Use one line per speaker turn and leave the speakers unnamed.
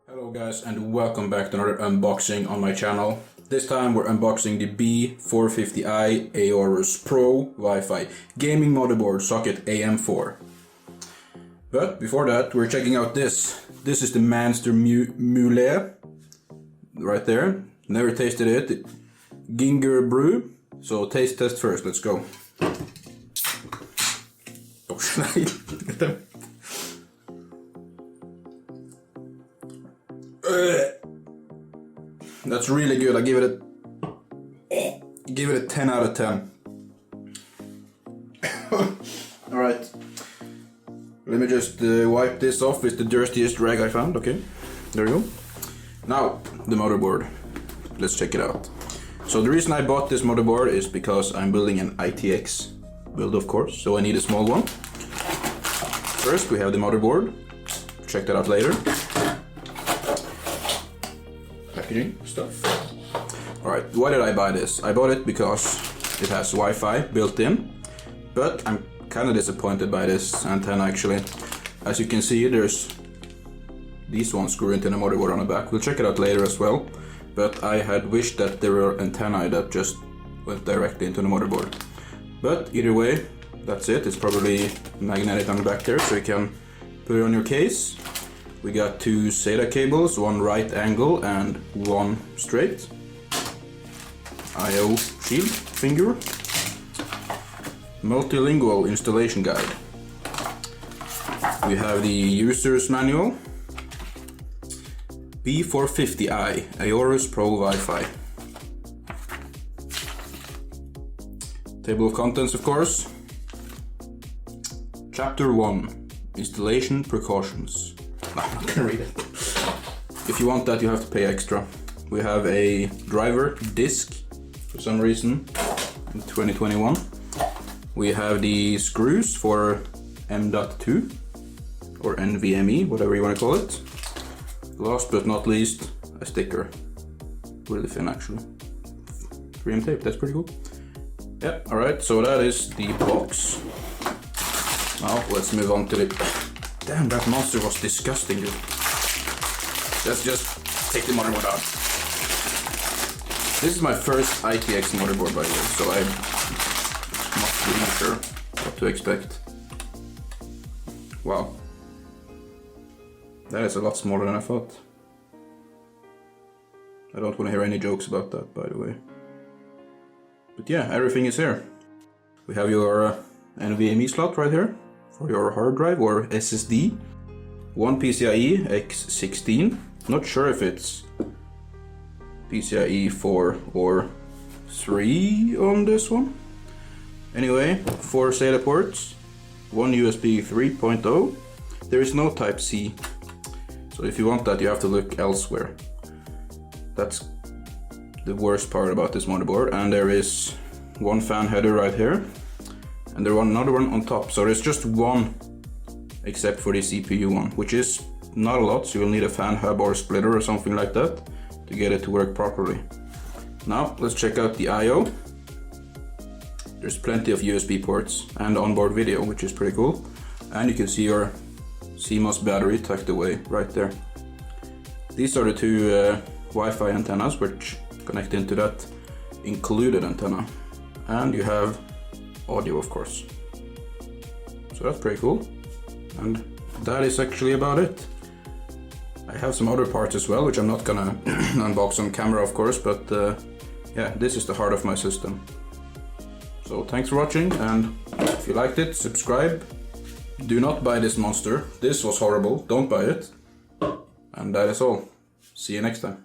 Hello guys, and welcome back to another unboxing on my channel. This time we're unboxing the B450i AORUS Pro Wi-Fi gaming motherboard socket AM4. But before that, we're checking out this. This is the Manster Mule right there. Never tasted it. Ginger brew. So taste test first. Let's go. Oh, should I get them? That's really good. I give it a 10 out of 10. Alright. Let me just wipe this off with the dirtiest rag I found. Okay, there we go. Now, the motherboard. Let's check it out. So the reason I bought this motherboard is because I'm building an ITX build, of course, so I need a small one. First, we have the motherboard. Check that out later. Packaging stuff. Alright, why did I buy this? I bought it because it has Wi-Fi built in, but I'm kind of disappointed by this antenna actually. As you can see, there's these ones screw into the motherboard on the back. We'll check it out later as well, but I had wished that there were antennae that just went directly into the motherboard. But either way, that's it. It's probably magnetic on the back there, so you can put it on your case. We got two SATA cables, one right angle and one straight. I/O shield finger. Multilingual installation guide. We have the user's manual. B450i AORUS Pro Wi-Fi. Table of contents, of course. Chapter 1. Installation precautions. No, I'm not gonna read it. If you want that, you have to pay extra. We have a driver disc for some reason in 2021. We have the screws for M.2 or NVMe, whatever you want to call it. Last but not least, a sticker. Really thin actually. 3M tape, that's pretty cool. Yeah, alright, so that is the box. Now let's move on to the... Damn, that monster was disgusting, dude. Let's just take the motherboard out. This is my first ITX motherboard, by the way, so I'm not really sure what to expect. Wow. That is a lot smaller than I thought. I don't want to hear any jokes about that, by the way. But yeah, everything is here. We have your NVMe slot right here for your hard drive or SSD. One PCIe X16. Not sure if it's PCIe 4 or 3 on this one. Anyway, 4 SATA ports, one USB 3.0. There is no Type-C, so if you want that, you have to look elsewhere. That's the worst part about this motherboard. And there is one fan header right here, and there is another one on top. So there's just one, except for the CPU one, which is not a lot. So you'll need a fan hub or splitter or something like that to get it to work properly. Now let's check out the I/O. There's plenty of USB ports and onboard video, which is pretty cool. And you can see your CMOS battery tucked away right there. These are the two Wi-Fi antennas which connect into that included antenna. And you have audio, of course. So that's pretty cool. And that is actually about it. I have some other parts as well, which I'm not gonna unbox on camera, of course, but yeah, this is the heart of my system. So thanks for watching, and if you liked it, subscribe. Do not buy this monster. This was horrible. Don't buy it. And that is all. See you next time.